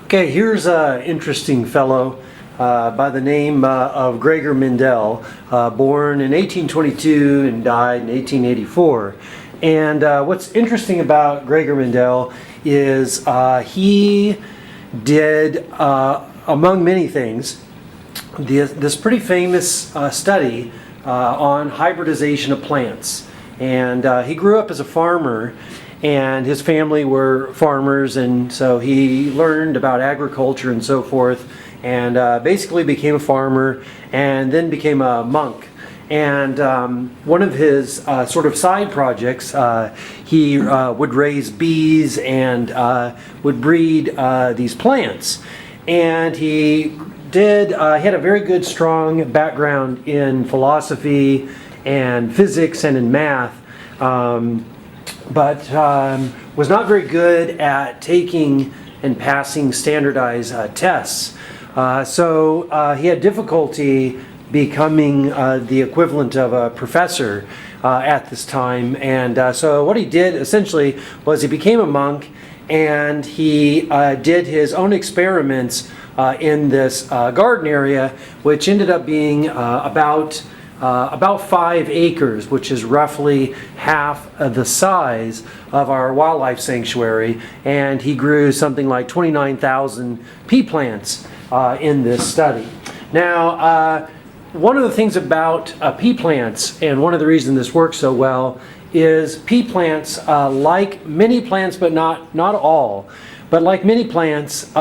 Okay, here's an interesting fellow by the name of Gregor Mendel, born in 1822 and died in 1884. And what's interesting about Gregor Mendel is he did, among many things, this pretty famous study on hybridization of plants. And he grew up as a farmer, and his family were farmers, and so he learned about agriculture and so forth, and basically became a farmer and then became a monk. And one of his sort of side projects, he would raise bees and would breed these plants. And he had a very good, strong background in philosophy and physics and in math, but was not very good at taking and passing standardized tests. So he had difficulty becoming the equivalent of a professor at this time. And so what he did essentially was he became a monk, and he did his own experiments in this garden area, which ended up being about 5 acres, which is roughly half of the size of our wildlife sanctuary. And he grew something like 29,000 pea plants in this study. Now, one of the things about pea plants, and one of the reasons this works so well, is pea plants, like many plants, but not all, but like many plants,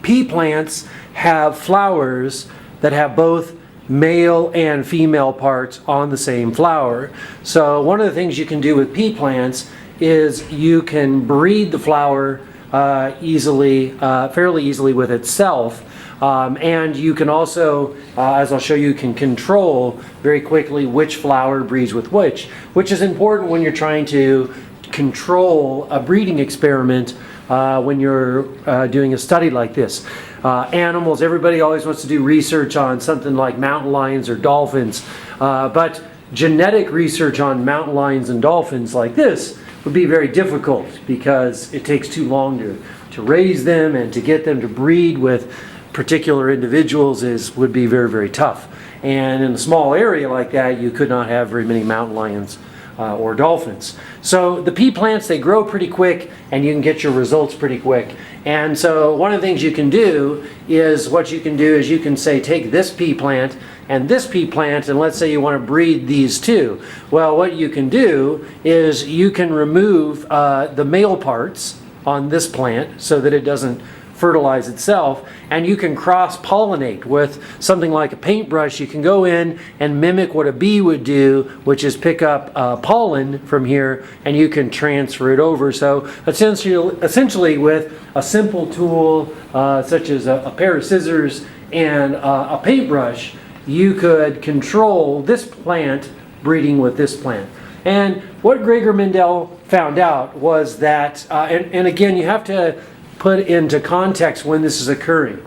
pea plants have flowers that have both male and female parts on the same flower. So one of the things you can do with pea plants is you can breed the flower fairly easily with itself. And you can also, as I'll show you, can control very quickly which flower breeds with which is important when you're trying to control a breeding experiment when you're doing a study like this. Animals, everybody always wants to do research on something like mountain lions or dolphins, but genetic research on mountain lions and dolphins like this would be very difficult because it takes too long to raise them, and to get them to breed with particular individuals would be very, very tough. And in a small area like that, you could not have very many mountain lions or dolphins. So the pea plants, they grow pretty quick, and you can get your results pretty quick. And so one of the things you can do is, you can say, take this pea plant and this pea plant, and let's say you want to breed these two. Well, what you can do is you can remove the male parts on this plant so that it doesn't fertilize itself, and you can cross-pollinate with something like a paintbrush. You can go in and mimic what a bee would do, which is pick up pollen from here, and you can transfer it over. So essentially with a simple tool such as a pair of scissors and a paintbrush, you could control this plant breeding with this plant. And what Gregor Mendel found out was that, and again, you have to put into context when this is occurring.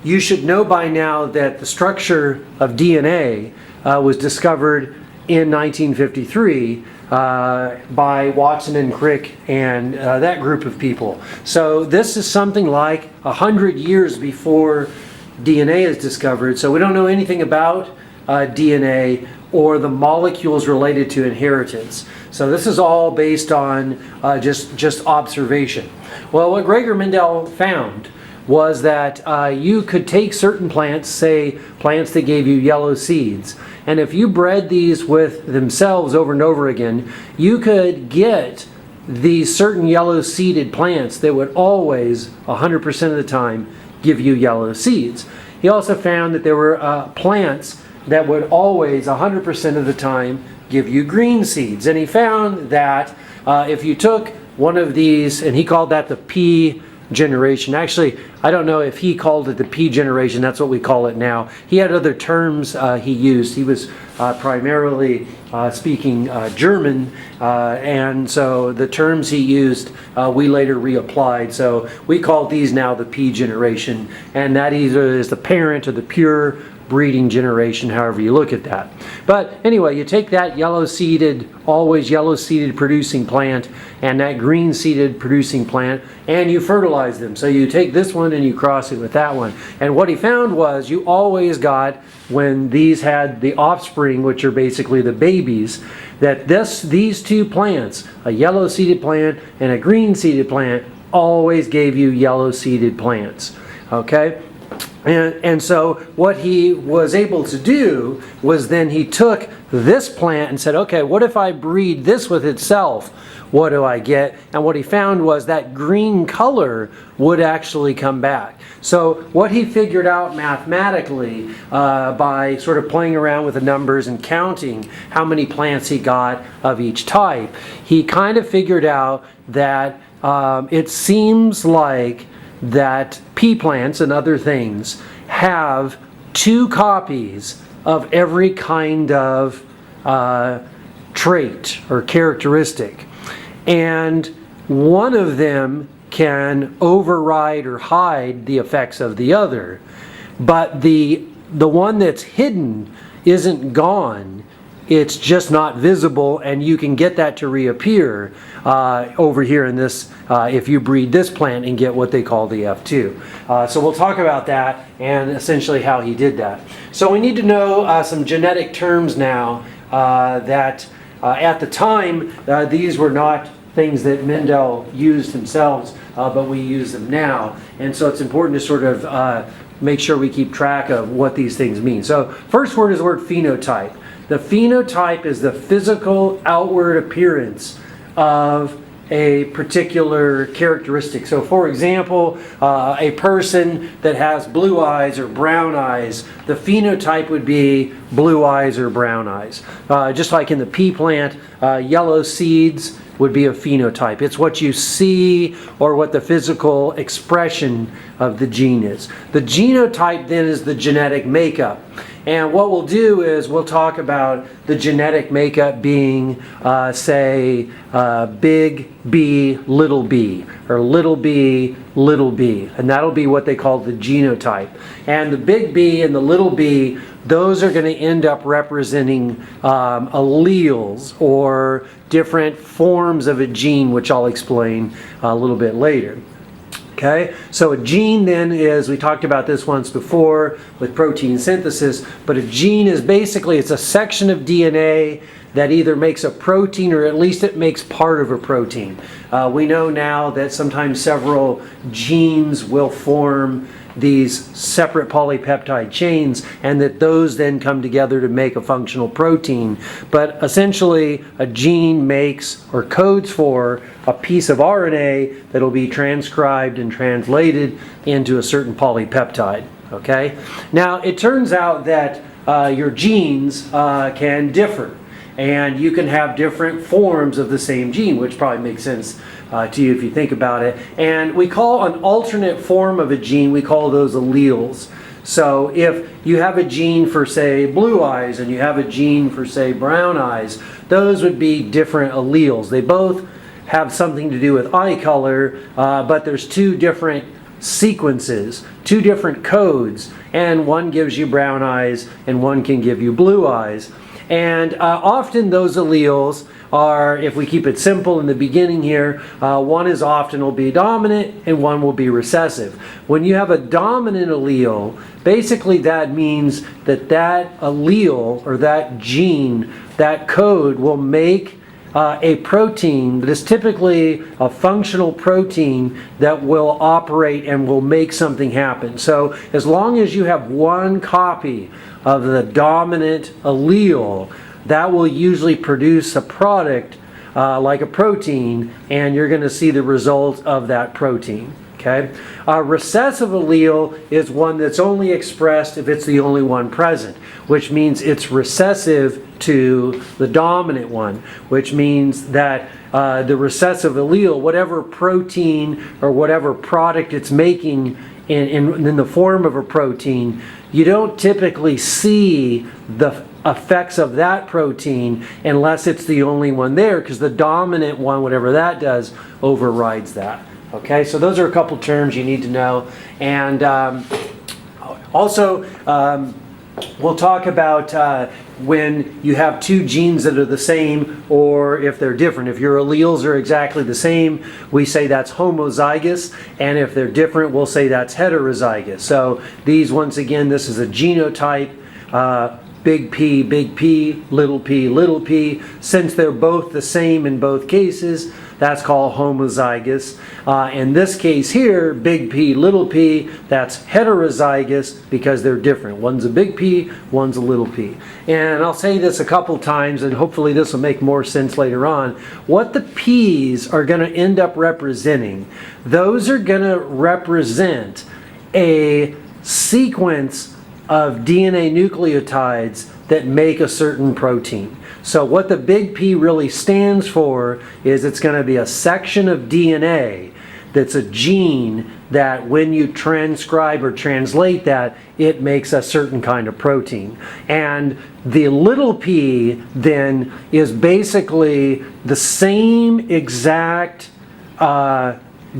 You should know by now that the structure of DNA was discovered in 1953 by Watson and Crick and that group of people. So this is something like 100 years before DNA is discovered. So we don't know anything about DNA or the molecules related to inheritance. So this is all based on just observation. Well, what Gregor Mendel found was that you could take certain plants, say plants that gave you yellow seeds, and if you bred these with themselves over and over again, you could get these certain yellow seeded plants that would always, 100% of the time, give you yellow seeds. He also found that there were plants that would always, 100% of the time, give you green seeds. And he found that if you took one of these, and he called that the pea generation. Actually, I don't know if he called it the pea generation. That's what we call it now. He had other terms he used. He was primarily speaking German, and so the terms he used we later reapplied. So we call these now the pea generation, and that either is the parent or the pure breeding generation, however you look at that. But anyway, you take that yellow-seeded, always yellow-seeded producing plant and that green-seeded producing plant, and you fertilize them. So you take this one and you cross it with that one. And what he found was you always got, when these had the offspring, which are basically the babies, that these two plants, a yellow-seeded plant and a green-seeded plant, always gave you yellow-seeded plants. Okay? And so what he was able to do was then he took this plant and said, okay, what if I breed this with itself? What do I get? And what he found was that green color would actually come back. So what he figured out mathematically by sort of playing around with the numbers and counting how many plants he got of each type, he kind of figured out that it seems like that pea plants and other things have 2 copies of every kind of trait or characteristic. And one of them can override or hide the effects of the other. But the one that's hidden isn't gone. It's just not visible, and you can get that to reappear over here in this, if you breed this plant and get what they call the F2. So we'll talk about that and essentially how he did that. So we need to know some genetic terms now that at the time these were not things that Mendel used himself, but we use them now. And so it's important to sort of make sure we keep track of what these things mean. So first word is the word phenotype. The phenotype is the physical outward appearance of a particular characteristic. So for example, a person that has blue eyes or brown eyes, the phenotype would be blue eyes or brown eyes. Just like in the pea plant, yellow seeds would be a phenotype. It's what you see or what the physical expression of the gene is. The genotype then is the genetic makeup. And what we'll do is we'll talk about the genetic makeup being, say, big B, little b, or little b, little b. And that'll be what they call the genotype. And the big B and the little b, those are going to end up representing alleles or different forms of a gene, which I'll explain a little bit later. Okay, so a gene then is, we talked about this once before with protein synthesis, but a gene is basically, it's a section of DNA that either makes a protein or at least it makes part of a protein. We know now that sometimes several genes will form these separate polypeptide chains, and that those then come together to make a functional protein. But essentially, a gene makes or codes for a piece of RNA that will be transcribed and translated into a certain polypeptide. Okay? Now, it turns out that your genes can differ, and you can have different forms of the same gene, which probably makes sense to you if you think about it. And we call an alternate form of a gene, we call those alleles. So if you have a gene for, say, blue eyes and you have a gene for, say, brown eyes, those would be different alleles. They both have something to do with eye color, but there's 2 different sequences, 2 different codes, and one gives you brown eyes and one can give you blue eyes. And often those alleles are, if we keep it simple in the beginning here, one is often will be dominant and one will be recessive. When you have a dominant allele, basically that means that that allele or that gene, that code will make a protein that is typically a functional protein that will operate and will make something happen. So as long as you have one copy of the dominant allele, that will usually produce a product like a protein, and you're going to see the result of that protein. Okay? A recessive allele is one that's only expressed if it's the only one present, which means it's recessive to the dominant one, which means that the recessive allele, whatever protein or whatever product it's making in the form of a protein, you don't typically see the effects of that protein unless it's the only one there, because the dominant one, whatever that does, overrides that. Okay, so those are a couple terms you need to know. And also, we'll talk about when you have two genes that are the same or if they're different. If your alleles are exactly the same, we say that's homozygous, and if they're different, we'll say that's heterozygous. So these, once again, this is a genotype, big P, little p. Since they're both the same in both cases, that's called homozygous. In this case here, big P, that's heterozygous because they're different. One's a big P, one's a little p. And I'll say this a couple times, and hopefully this will make more sense later on. What the P's are going to end up representing, those are going to represent a sequence of DNA nucleotides that make a certain protein. So what the big P really stands for is it's going to be a section of DNA that's a gene that when you transcribe or translate that, it makes a certain kind of protein. And the little p then is basically the same exact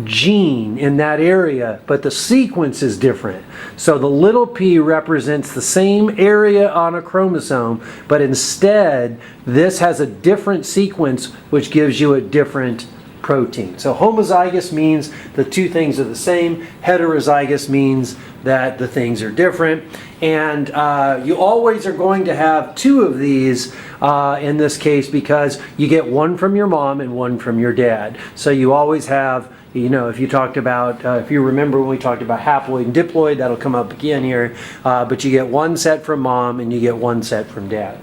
gene in that area, but the sequence is different. So the little p represents the same area on a chromosome, but instead this has a different sequence which gives you a different protein. So homozygous means the two things are the same. Heterozygous means that the things are different. And you always are going to have two of these in this case because you get one from your mom and one from your dad. So you always have, you know, if you talked about, if you remember when we talked about haploid and diploid, that'll come up again here. But you get one set from mom and you get one set from dad.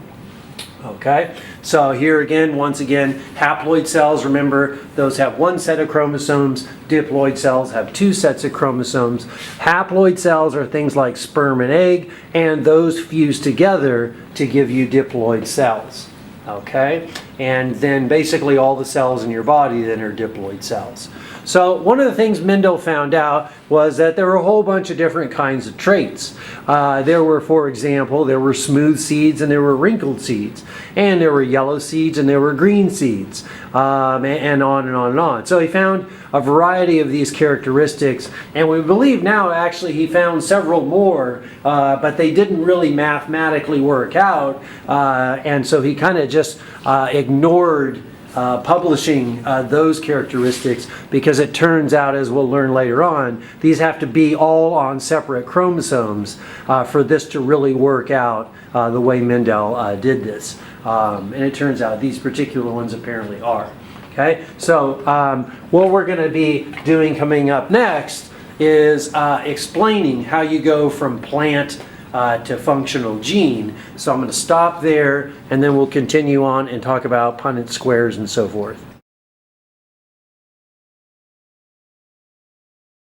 Okay, so here again, once again, haploid cells, remember, those have one set of chromosomes. Diploid cells have two sets of chromosomes. Haploid cells are things like sperm and egg, and those fuse together to give you diploid cells. Okay, and then basically all the cells in your body then are diploid cells. So one of the things Mendel found out was that there were a whole bunch of different kinds of traits. There were, for example, there were smooth seeds and there were wrinkled seeds. And there were yellow seeds and there were green seeds. And on and on and on. So he found a variety of these characteristics. And we believe now actually he found several more, but they didn't really mathematically work out. And so he kind of just ignored publishing those characteristics because it turns out, as we'll learn later on, these have to be all on separate chromosomes for this to really work out the way Mendel did this. And it turns out these particular ones apparently are. Okay, so what we're going to be doing coming up next is explaining how you go from plant to functional gene. So I'm going to stop there and then we'll continue on and talk about Punnett squares and so forth.